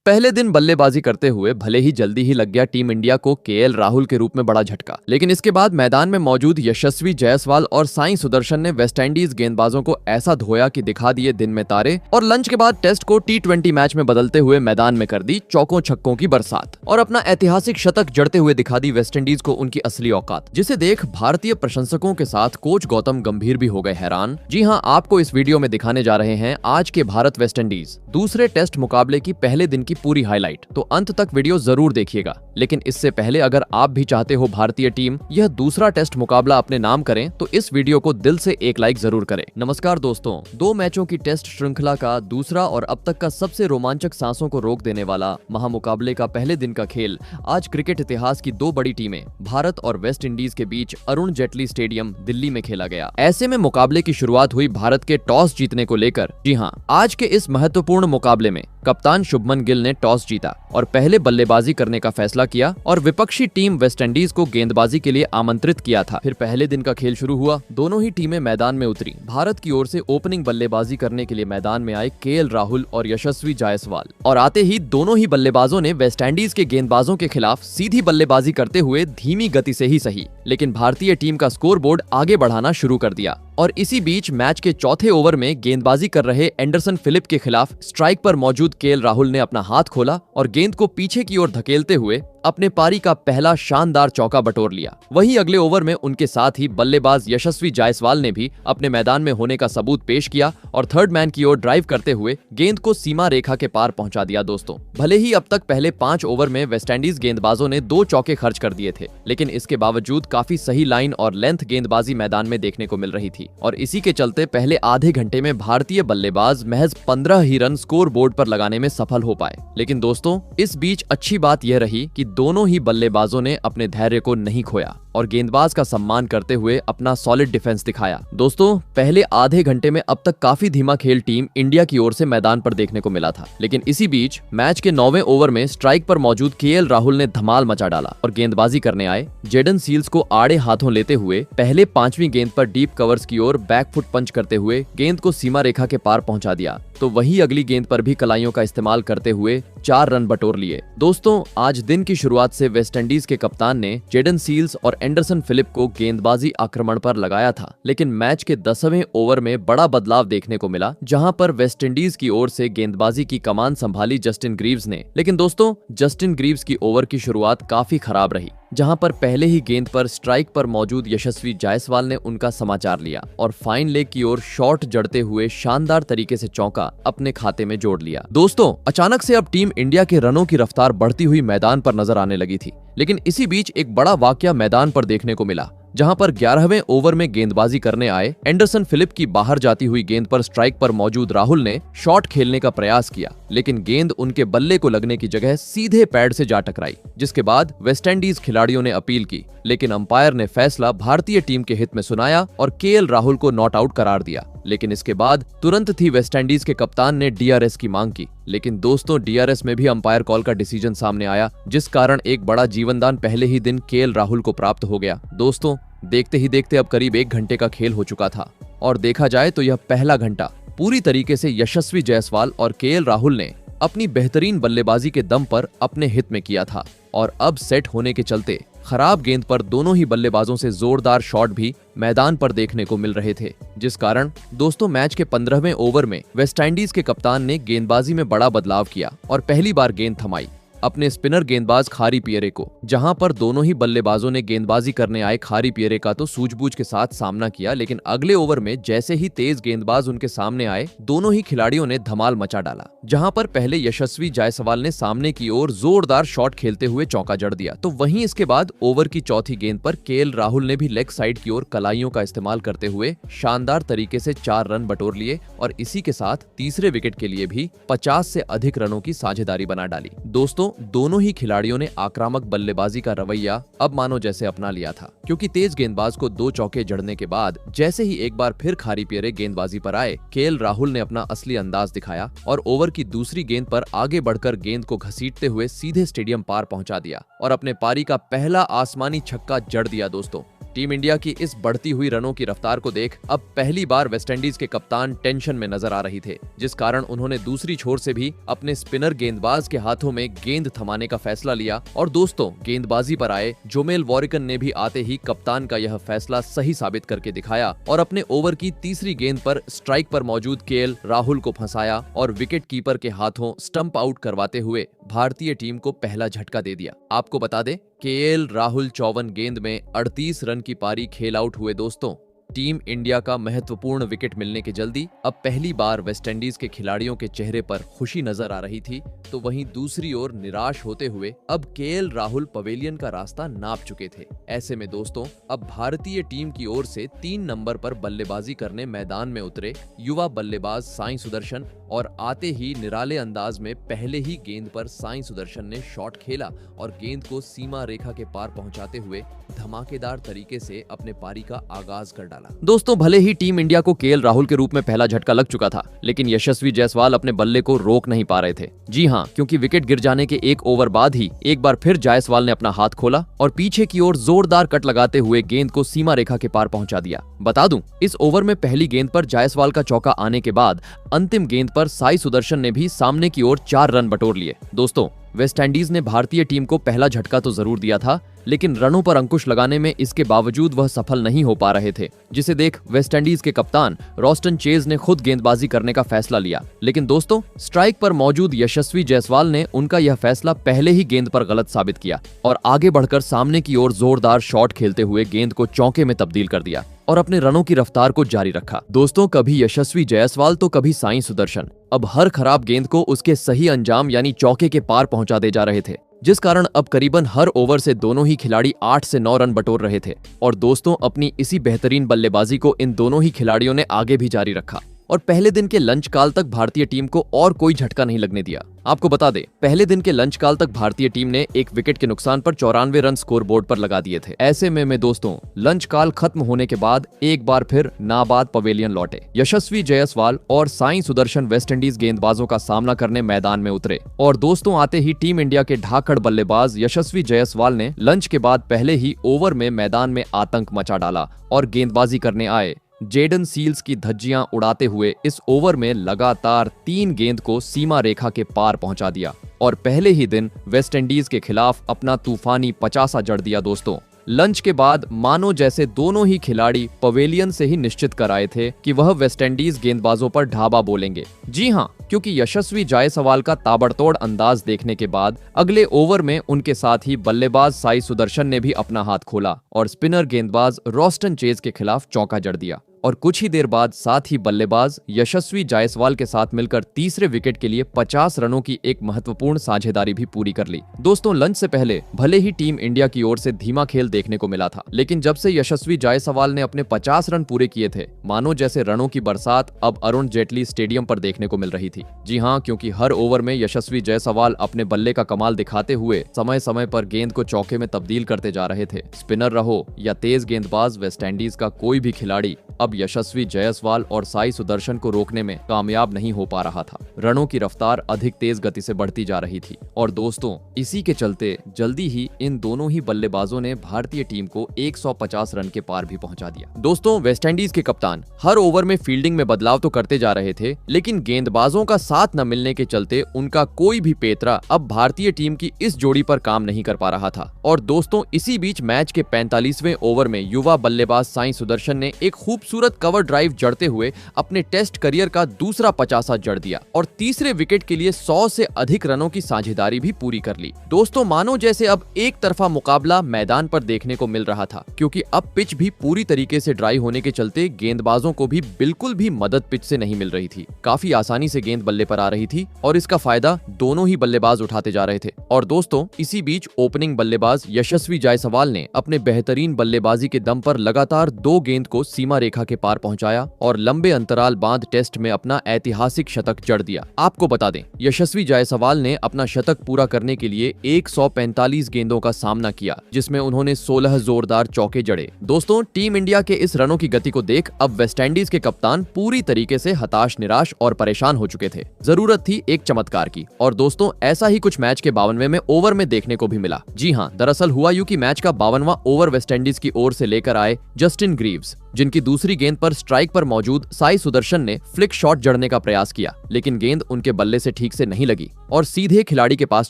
पहले दिन बल्लेबाजी करते हुए भले ही जल्दी ही लग गया टीम इंडिया को केएल राहुल के रूप में बड़ा झटका, लेकिन इसके बाद मैदान में मौजूद यशस्वी जायसवाल और साई सुदर्शन ने वेस्टइंडीज गेंदबाजों को ऐसा धोया कि दिखा दिए दिन में तारे और लंच के बाद टेस्ट को T20 मैच में बदलते हुए मैदान में कर दी चौकों छक्कों की बरसात और अपना ऐतिहासिक शतक जड़ते हुए दिखा दी वेस्टइंडीज को उनकी असली औकात, जिसे देख भारतीय प्रशंसकों के साथ कोच गौतम गंभीर भी हो गए हैरान। जी हाँ, आपको इस वीडियो में दिखाने जा रहे हैं आज के भारत वेस्टइंडीज दूसरे टेस्ट मुकाबले की पहले दिन की पूरी हाईलाइट, तो अंत तक वीडियो जरूर देखिएगा। लेकिन इससे पहले अगर आप भी चाहते हो भारतीय टीम यह दूसरा टेस्ट मुकाबला अपने नाम करें तो इस वीडियो को दिल से एक लाइक जरूर करें। नमस्कार दोस्तों, 2 मैचों की टेस्ट श्रृंखला का दूसरा और अब तक का सबसे रोमांचक सांसों को रोक देने वाला महामुकाबले का पहले दिन का खेल आज क्रिकेट इतिहास की 2 बड़ी टीमें भारत और वेस्ट इंडीज के बीच अरुण जेटली स्टेडियम दिल्ली में खेला गया। ऐसे में मुकाबले की शुरुआत हुई भारत के टॉस जीतने को लेकर। जी हाँ, आज के इस महत्वपूर्ण मुकाबले में कप्तान शुभमन गिल ने टॉस जीता और पहले बल्लेबाजी करने का फैसला किया और विपक्षी टीम वेस्टइंडीज को गेंदबाजी के लिए आमंत्रित किया था। फिर पहले दिन का खेल शुरू हुआ, दोनों ही टीमें मैदान में उतरी। भारत की ओर से ओपनिंग बल्लेबाजी करने के लिए मैदान में आए केएल राहुल और यशस्वी जायसवाल और आते ही दोनों ही बल्लेबाजों ने वेस्टइंडीज के गेंदबाजों के खिलाफ सीधी बल्लेबाजी करते हुए धीमी गति से ही सही, लेकिन भारतीय टीम का स्कोरबोर्ड आगे बढ़ाना शुरू कर दिया। और इसी बीच मैच के चौथे ओवर में गेंदबाजी कर रहे एंडरसन फिलिप के खिलाफ स्ट्राइक पर मौजूद केएल राहुल ने अपना हाथ खोला और गेंद को पीछे की ओर धकेलते हुए अपने पारी का पहला शानदार चौका बटोर लिया। वहीं अगले ओवर में उनके साथ ही बल्लेबाज यशस्वी जायसवाल ने भी अपने मैदान में होने का सबूत पेश किया और थर्ड मैन की ओर ड्राइव करते हुए गेंद को सीमा रेखा के पार पहुंचा दिया। दोस्तों, भले ही अब तक पहले 5 ओवर में वेस्टइंडीज गेंदबाजों ने 2 चौके खर्च कर दिए थे, लेकिन इसके बावजूद काफी सही लाइन और लेंथ गेंदबाजी मैदान में देखने को मिल रही थी और इसी के चलते पहले आधे घंटे में भारतीय बल्लेबाज महज 15 ही रन स्कोर बोर्ड पर लगाने में सफल हो पाए। लेकिन दोस्तों, इस बीच अच्छी बात यह रही कि दोनों ही बल्लेबाजों ने अपने धैर्य को नहीं खोया और गेंदबाज का सम्मान करते हुए अपना सॉलिड डिफेंस दिखाया। दोस्तों, पहले आधे घंटे में अब तक काफी धीमा खेल टीम इंडिया की ओर से मैदान पर देखने को मिला था, लेकिन इसी बीच मैच के 9वें ओवर में स्ट्राइक पर मौजूद केएल राहुल ने धमाल मचा डाला और गेंदबाजी करने आए जेडन सील्स को आड़े हाथों लेते हुए पहले 5वीं गेंद पर डीप कवर्स की ओर बैकफुट पंच करते हुए गेंद को सीमा रेखा के पार पहुंचा दिया, तो वही अगली गेंद पर भी कलाइयों का इस्तेमाल करते हुए 4 रन बटोर लिए। दोस्तों, आज दिन की शुरुआत से वेस्टइंडीज के कप्तान ने जेडन सील्स और एंडरसन फिलिप को गेंदबाजी आक्रमण पर लगाया था, लेकिन मैच के 10वें ओवर में बड़ा बदलाव देखने को मिला, जहां पर वेस्टइंडीज की ओर से गेंदबाजी की कमान संभाली जस्टिन ग्रीव्स ने। लेकिन दोस्तों, जस्टिन ग्रीव्स की ओवर की शुरुआत काफी खराब रही, जहां पर पहले ही गेंद पर स्ट्राइक पर मौजूद यशस्वी जायसवाल ने उनका समाचार लिया और फाइन लेग की ओर शॉट जड़ते हुए शानदार तरीके से चौका अपने खाते में जोड़ लिया। दोस्तों, अचानक से अब टीम इंडिया के रनों की रफ्तार बढ़ती हुई मैदान पर नजर आने लगी थी, लेकिन इसी बीच एक बड़ा वाकया मैदान पर देखने को मिला, जहां पर 11वें ओवर में गेंदबाजी करने आए एंडरसन फिलिप की बाहर जाती हुई गेंद पर स्ट्राइक पर मौजूद राहुल ने शॉट खेलने का प्रयास किया, लेकिन गेंद उनके बल्ले को लगने की जगह सीधे पैड से जा टकराई, जिसके बाद वेस्टइंडीज खिलाड़ियों ने अपील की, लेकिन अंपायर ने फैसला भारतीय टीम के हित में सुनाया और केएल राहुल को नॉट आउट करार दिया। लेकिन इसके बाद तुरंत थी वेस्टइंडीज के कप्तान ने डीआरएस की मांग की, लेकिन दोस्तों, डीआरएस में भी अंपायर कॉल का डिसीजन सामने आया, जिस कारण एक बड़ा जीवनदान पहले ही दिन केएल राहुल को प्राप्त हो गया। दोस्तों, देखते ही देखते अब करीब 1 घंटे का खेल हो चुका था और देखा जाए तो यह पहला घंटा पूरी तरीके से यशस्वी जायसवाल और केएल राहुल ने अपनी बेहतरीन बल्लेबाजी के दम पर अपने हित में किया था और अब सेट होने के चलते खराब गेंद पर दोनों ही बल्लेबाजों से जोरदार शॉट भी मैदान पर देखने को मिल रहे थे, जिस कारण दोस्तों मैच के 15वें ओवर में वेस्टइंडीज के कप्तान ने गेंदबाजी में बड़ा बदलाव किया और पहली बार गेंद थमाई अपने स्पिनर गेंदबाज खारी पियरे को, जहां पर दोनों ही बल्लेबाजों ने गेंदबाजी करने आए खारी पियरे का तो सूझबूझ के साथ सामना किया, लेकिन अगले ओवर में जैसे ही तेज गेंदबाज उनके सामने आए दोनों ही खिलाड़ियों ने धमाल मचा डाला, जहां पर पहले यशस्वी जायसवाल ने सामने की ओर जोरदार शॉट खेलते हुए चौका जड़ दिया, तो वहीं इसके बाद ओवर की चौथी गेंद पर केएल राहुल ने भी लेग साइड की ओर कलाइयों का इस्तेमाल करते हुए शानदार तरीके से 4 रन बटोर लिए और इसी के साथ तीसरे विकेट के लिए भी 50 से अधिक रनों की साझेदारी बना डाली। दोस्तों, दोनों ही खिलाड़ियों ने आक्रामक बल्लेबाजी का रवैया अब मानो जैसे अपना लिया था, क्योंकि तेज गेंदबाज को 2 चौके जड़ने के बाद जैसे ही एक बार फिर खारी पियरे गेंदबाजी पर आए, केएल राहुल ने अपना असली अंदाज दिखाया और ओवर की दूसरी गेंद पर आगे बढ़कर गेंद को घसीटते हुए सीधे स्टेडियम पार पहुंचा दिया और अपने पारी का पहला आसमानी छक्का जड़ दिया। दोस्तों, टीम इंडिया की इस बढ़ती हुई रनों की रफ्तार को देख अब पहली बार वेस्टइंडीज के कप्तान टेंशन में नजर आ रही थे, जिस कारण उन्होंने दूसरी छोर से भी अपने स्पिनर गेंदबाज के हाथों में गेंद थमाने का फैसला लिया। और दोस्तों, गेंदबाजी पर आए जोमेल वॉरिकन ने भी आते ही कप्तान का यह फैसला सही साबित करके दिखाया और अपने ओवर की तीसरी गेंद पर स्ट्राइक पर मौजूद केएल राहुल को फंसाया और विकेट कीपर के हाथों स्टंप आउट करवाते हुए भारतीय टीम को पहला झटका दे दिया। आपको बता दें, केएल राहुल 54 गेंद में 38 रन की पारी खेल आउट हुए। दोस्तों, टीम इंडिया का महत्वपूर्ण विकेट मिलने के जल्दी अब पहली बार वेस्टइंडीज के खिलाड़ियों के चेहरे पर खुशी नजर आ रही थी, तो वहीं दूसरी ओर निराश होते हुए अब केएल राहुल पवेलियन का रास्ता नाप चुके थे। ऐसे में दोस्तों, अब भारतीय टीम की ओर से 3 नंबर पर बल्लेबाजी करने मैदान में उतरे युवा बल्लेबाज साई सुदर्शन और आते ही निराले अंदाज में पहले ही गेंद पर साई सुदर्शन ने शॉट खेला और गेंद को सीमा रेखा के पार पहुंचाते हुए धमाकेदार तरीके से अपने पारी का आगाज कर डाला। दोस्तों, भले ही टीम इंडिया को केएल राहुल के रूप में पहला झटका लग चुका था, लेकिन यशस्वी जायसवाल अपने बल्ले को रोक नहीं पा रहे थे। जी हां, क्योंकि विकेट गिर जाने के 1 ओवर बाद ही एक बार फिर जायसवाल ने अपना हाथ खोला और पीछे की ओर जोरदार कट लगाते हुए गेंद को सीमा रेखा के पार पहुंचा दिया। बता दूं, इस ओवर में पहली गेंद पर जायसवाल का चौका आने के बाद अंतिम गेंद पर साई सुदर्शन ने भी सामने की ओर 4 रन बटोर लिए। दोस्तों, वेस्टइंडीज ने भारतीय टीम को पहला झटका तो जरूर दिया था, लेकिन रनों पर अंकुश लगाने में इसके बावजूद वह सफल नहीं हो पा रहे थे, जिसे देख वेस्टइंडीज के कप्तान रॉस्टन चेज ने खुद गेंदबाजी करने का फैसला लिया। लेकिन दोस्तों, स्ट्राइक पर मौजूद यशस्वी जायसवाल ने उनका यह फैसला पहले ही गेंद पर गलत साबित किया और आगे बढ़कर सामने की ओर जोरदार शॉट खेलते हुए गेंद को चौके में तब्दील कर दिया और अपने रनों की रफ्तार को जारी रखा। दोस्तों, कभी यशस्वी जायसवाल तो कभी साई सुदर्शन अब हर खराब गेंद को उसके सही अंजाम यानी चौके के पार पहुंचा दे जा रहे थे, जिस कारण अब करीबन हर ओवर से दोनों ही खिलाड़ी 8 से 9 रन बटोर रहे थे। और दोस्तों, अपनी इसी बेहतरीन बल्लेबाजी को इन दोनों ही खिलाड़ियों ने आगे भी जारी रखा और पहले दिन के लंच काल तक भारतीय टीम को और कोई झटका नहीं लगने दिया। आपको बता दें, पहले दिन के लंच काल तक भारतीय टीम ने 1 विकेट के नुकसान पर 94 रन स्कोर बोर्ड पर लगा दिए थे। ऐसे में दोस्तों, लंच काल खत्म होने के बाद एक बार फिर नाबाद पवेलियन लौटे। यशस्वी जायसवाल और साई सुदर्शन वेस्टइंडीज गेंदबाजों का सामना करने मैदान में उतरे और दोस्तों, आते ही टीम इंडिया के ढाकड़ बल्लेबाज यशस्वी जायसवाल ने लंच के बाद पहले ही ओवर में मैदान में आतंक मचा डाला और गेंदबाजी करने आए जेडन सील्स की धज्जियां उड़ाते हुए इस ओवर में लगातार 3 गेंद को सीमा रेखा के पार पहुंचा दिया और पहले ही दिन वेस्टइंडीज के खिलाफ अपना तूफानी 50 जड़ दिया। दोस्तों, लंच के बाद मानो जैसे दोनों ही खिलाड़ी पवेलियन से ही निश्चित कर आए थे कि वह वेस्टइंडीज गेंदबाजों पर ढाबा बोलेंगे। जी हां, क्योंकि यशस्वी जायसवाल का ताबड़तोड़ अंदाज देखने के बाद अगले ओवर में उनके साथ ही बल्लेबाज साई सुदर्शन ने भी अपना हाथ खोला और स्पिनर गेंदबाज रॉस्टन चेज के खिलाफ चौका जड़ दिया और कुछ ही देर बाद साथ ही बल्लेबाज यशस्वी जायसवाल के साथ मिलकर तीसरे विकेट के लिए 50 रनों की एक महत्वपूर्ण साझेदारी भी पूरी कर ली। दोस्तों, लंच से पहले भले ही टीम इंडिया की ओर से धीमा खेल देखने को मिला था, लेकिन जब से यशस्वी जायसवाल ने अपने 50 रन पूरे किए थे, मानो जैसे रनों की बरसात अब अरुण जेटली स्टेडियम पर देखने को मिल रही थी। जी हाँ, क्योंकि हर ओवर में यशस्वी जायसवाल अपने बल्ले का कमाल दिखाते हुए समय समय पर गेंद को चौके में तब्दील करते जा रहे थे। स्पिनर रहो या तेज गेंदबाज, वेस्टइंडीज का कोई भी खिलाड़ी अब यशस्वी जायसवाल और साई सुदर्शन को रोकने में कामयाब नहीं हो पा रहा था। रनों की रफ्तार अधिक तेज गति से बढ़ती जा रही थी और दोस्तों, इसी के चलते जल्दी ही इन दोनों ही बल्लेबाजों ने भारतीय टीम को 150 रन के पार भी पहुंचा दिया। दोस्तों, वेस्टइंडीज के कप्तान हर ओवर में फील्डिंग में बदलाव तो करते जा रहे थे, लेकिन गेंदबाजों का साथ न मिलने के चलते उनका कोई भी पेतरा अब भारतीय टीम की इस जोड़ी पर काम नहीं कर पा रहा था। और दोस्तों, इसी बीच मैच के 45वें ओवर में युवा बल्लेबाज साई सुदर्शन ने एक खूबसूरत कवर ड्राइव जड़ते हुए अपने टेस्ट करियर का दूसरा 50 जड़ दिया और तीसरे विकेट के लिए 100 से अधिक रनों की साझेदारी भी पूरी कर ली। दोस्तों, मानो जैसे अब एक तरफा मुकाबला मैदान पर देखने को मिल रहा था, क्योंकि अब पिच भी पूरी तरीके से ड्राई होने के चलते गेंदबाजों को भी बिल्कुल भी मदद पिच से नहीं मिल रही थी। काफी आसानी से गेंद बल्ले पर आ रही थी और इसका फायदा दोनों ही बल्लेबाज उठाते जा रहे थे। और दोस्तों, इसी बीच ओपनिंग बल्लेबाज यशस्वी जायसवाल ने अपने बेहतरीन बल्लेबाजी के दम पर लगातार 2 गेंद को सीमा रेखा के पार पहुंचाया और लंबे अंतराल बाद टेस्ट में अपना ऐतिहासिक शतक जड़ दिया। आपको बता दें, यशस्वी जायसवाल ने अपना शतक पूरा करने के लिए 145 गेंदों का सामना किया, जिसमें उन्होंने 16 जोरदार चौके जड़े। दोस्तों, टीम इंडिया के इस रनों की गति को देख अब वेस्टइंडीज के कप्तान पूरी तरीके से हताश, निराश और परेशान हो चुके थे। जरूरत थी एक चमत्कार की, और दोस्तों ऐसा ही कुछ मैच के 52वें ओवर में देखने को भी मिला। जी हाँ, दरअसल हुआ यूं कि मैच का 52वां ओवर वेस्टइंडीज की ओर से लेकर आए जस्टिन ग्रीव्स, जिनकी दूसरी गेंद पर स्ट्राइक पर मौजूद साई सुदर्शन ने फ्लिक शॉट जड़ने का प्रयास किया, लेकिन गेंद उनके बल्ले से ठीक से नहीं लगी और सीधे खिलाड़ी के पास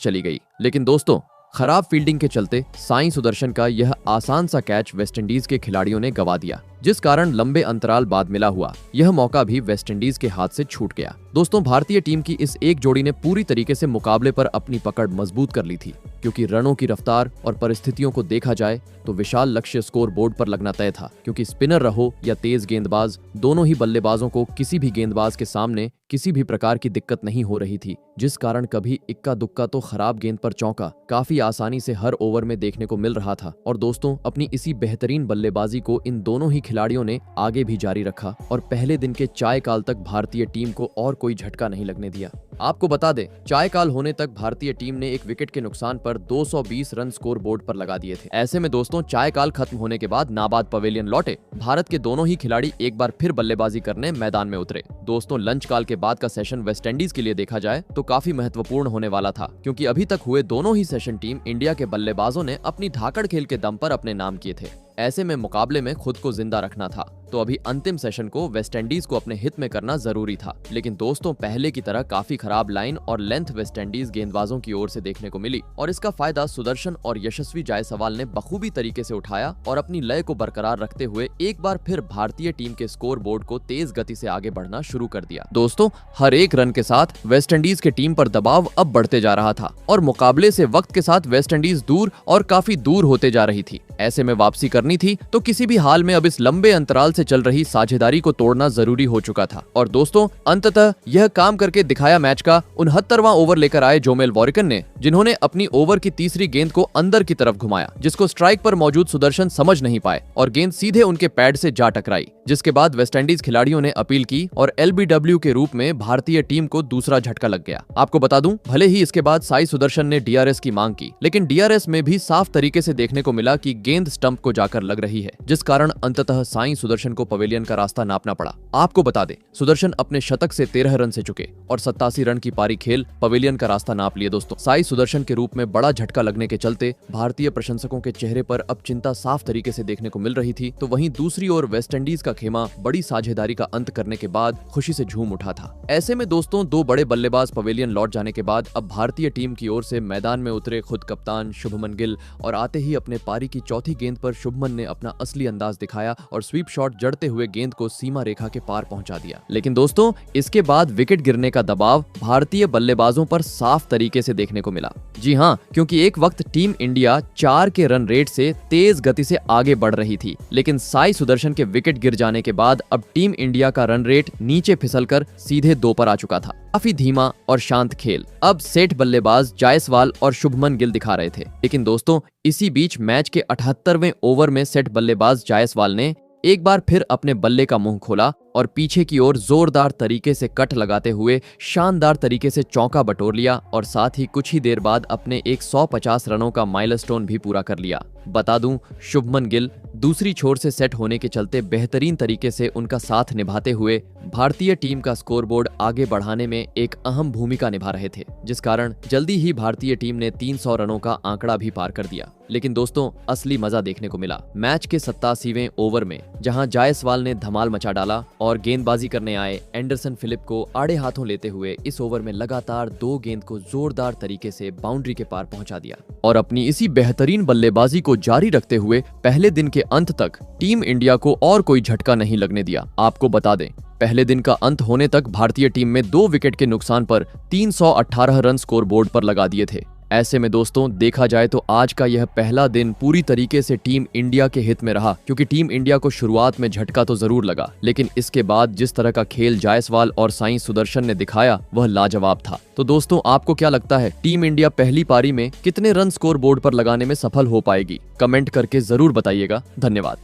चली गई। लेकिन दोस्तों, खराब फील्डिंग के चलते साई सुदर्शन का यह आसान सा कैच वेस्टइंडीज के खिलाड़ियों ने गंवा दिया, जिस कारण लंबे अंतराल बाद मिला हुआ यह मौका भी वेस्टइंडीज के हाथ से छूट गया। दोस्तों, भारतीय टीम की इस एक जोड़ी ने पूरी तरीके से मुकाबले पर अपनी पकड़ मजबूत कर ली थी, क्योंकि रनों की रफ्तार और परिस्थितियों को देखा जाए तो विशाल लक्ष्य स्कोर बोर्ड पर लगना तय था, क्योंकि स्पिनर रहो या तेज गेंदबाज, दोनों ही बल्लेबाजों को किसी भी गेंदबाज के सामने किसी भी प्रकार की दिक्कत नहीं हो रही थी, जिस कारण कभी इक्का दुक्का तो खराब गेंद पर चौका काफी आसानी से हर ओवर में देखने को मिल रहा था। और दोस्तों, अपनी इसी बेहतरीन बल्लेबाजी को इन दोनों ही खिलाड़ियों ने आगे भी जारी रखा और पहले दिन के चाय काल तक भारतीय टीम को और कोई झटका नहीं लगने दिया। आपको बता दें, चाय काल होने तक भारतीय टीम ने एक विकेट के नुकसान पर 220 रन स्कोर बोर्ड पर लगा दिए थे। ऐसे में दोस्तों, चाय काल खत्म होने के बाद नाबाद पवेलियन लौटे भारत के दोनों ही खिलाड़ी एक बार फिर बल्लेबाजी करने मैदान में उतरे। दोस्तों, लंच काल के बाद का सेशन वेस्टइंडीज के लिए देखा जाए तो काफी महत्वपूर्ण होने वाला था, क्योंकि अभी तक हुए दोनों ही सेशन टीम इंडिया के बल्लेबाजों ने अपनी धाकड़ खेल के दम पर अपने नाम किए थे। ऐसे में मुकाबले में खुद को जिंदा रखना था, तो अभी अंतिम सेशन को वेस्टइंडीज को अपने हित में करना जरूरी था। लेकिन दोस्तों, पहले की तरह काफी खराब लाइन और लेंथ वेस्टइंडीज गेंदबाजों की ओर से देखने को मिली, और इसका फायदा सुदर्शन और यशस्वी जायसवाल ने बखूबी तरीके से उठाया और अपनी लय को बरकरार रखते हुए एक बार फिर भारतीय टीम के स्कोर बोर्ड को तेज गति से आगे बढ़ना शुरू कर दिया। दोस्तों, हर एक रन के साथ वेस्टइंडीज के टीम पर दबाव अब बढ़ते जा रहा था और मुकाबले से वक्त के साथ वेस्टइंडीज दूर और काफी दूर होते जा रही थी। ऐसे में वापसी करनी थी तो किसी भी हाल में अब इस लंबे अंतराल से चल रही साझेदारी को तोड़ना जरूरी हो चुका था। और दोस्तों, अंततः यह काम करके दिखाया मैच का 69वां ओवर लेकर आए जोमेल वॉरिकन ने, जिन्होंने अपनी ओवर की तीसरी गेंद को अंदर की तरफ घुमाया, जिसको स्ट्राइक पर मौजूद सुदर्शन समझ नहीं पाए और गेंद सीधे उनके पैड से जा टकराई, जिसके बाद वेस्टइंडीज खिलाड़ियों ने अपील की और LBW के रूप में भारतीय टीम को दूसरा झटका लग गया। आपको बता दूं, भले ही इसके बाद साई सुदर्शन ने DRS की मांग की, लेकिन DRS में भी साफ तरीके से देखने को मिला कि गेंद स्टंप को जाकर लग रही है, जिस कारण अंततः साई सुदर्शन को पवेलियन का रास्ता नापना पड़ा। आपको बता दें, सुदर्शन अपने शतक से 13 रन से चुके और 87 रन की पारी खेल पवेलियन का रास्ता नाप लिए। दोस्तों, साई सुदर्शन के रूप में बड़ा झटका लगने के चलते भारतीय प्रशंसकों के चेहरे पर अब चिंता साफ तरीके से देखने को मिल रही थी, तो वहीं दूसरी ओर वेस्टइंडीज का खेमा बड़ी साझेदारी का अंत करने के बाद खुशी से झूम उठा था। ऐसे में दोस्तों, दो बड़े बल्लेबाज पवेलियन लौट जाने के बाद अब भारतीय टीम की ओर से मैदान में उतरे खुद कप्तान शुभमन गिल, और आते ही अपने पारी की चौथी गेंद पर शुभमन ने अपना असली अंदाज दिखाया और स्वीप शॉट जड़ते हुए गेंद को सीमा रेखा के पार पहुंचा दिया। लेकिन दोस्तों, इसके बाद विकेट गिरने का दबाव भारतीय बल्लेबाजों पर साफ तरीके से देखने को मिला। जी हां, क्योंकि एक वक्त टीम इंडिया 4 के रन रेट से तेज गति से आगे बढ़ रही थी, लेकिन साई सुदर्शन के विकेट गिर जाने के बाद अब टीम इंडिया का रन रेट नीचे फिसलकर सीधे 2 पर आ चुका था। काफी धीमा और शांत खेल अब सेठ बल्लेबाज जायसवाल और शुभमन गिल दिखा रहे थे। लेकिन दोस्तों, इसी बीच मैच के 78वें ओवर में सेठ बल्लेबाज जायसवाल ने एक बार फिर अपने बल्ले का मुंह खोला और पीछे की ओर जोरदार तरीके से कट लगाते हुए शानदार तरीके से चौका बटोर लिया और साथ ही कुछ ही देर बाद अपने 150 रनों का माइलस्टोन भी पूरा कर लिया। बता दूं, शुभमन गिल दूसरी छोर से सेट होने के चलते बेहतरीन तरीके से उनका साथ निभाते हुए भारतीय टीम का स्कोरबोर्ड आगे बढ़ाने में एक अहम भूमिका निभा रहे थे, जिस कारण जल्दी ही भारतीय टीम ने 300 रनों का आंकड़ा भी पार कर दिया। लेकिन दोस्तों, असली मजा देखने को मिला मैच के 87वें ओवर में, जहां जायसवाल ने धमाल मचा डाला और गेंदबाजी करने आए एंडरसन फिलिप को आड़े हाथों लेते हुए इस ओवर में लगातार 2 गेंद को जोरदार तरीके से बाउंड्री के पार पहुंचा दिया और अपनी इसी बेहतरीन बल्लेबाजी को जारी रखते हुए पहले दिन के अंत तक टीम इंडिया को और कोई झटका नहीं लगने दिया। आपको बता दें, पहले दिन का अंत होने तक भारतीय टीम में 2 विकेट के नुकसान पर 318 रन स्कोर बोर्ड पर लगा दिए थे। ऐसे में दोस्तों, देखा जाए तो आज का यह पहला दिन पूरी तरीके से टीम इंडिया के हित में रहा, क्योंकि टीम इंडिया को शुरुआत में झटका तो जरूर लगा, लेकिन इसके बाद जिस तरह का खेल जायसवाल और साई सुदर्शन ने दिखाया वह लाजवाब था। तो दोस्तों, आपको क्या लगता है, टीम इंडिया पहली पारी में कितने रन स्कोर बोर्ड पर लगाने में सफल हो पाएगी? कमेंट करके जरूर बताइएगा। धन्यवाद।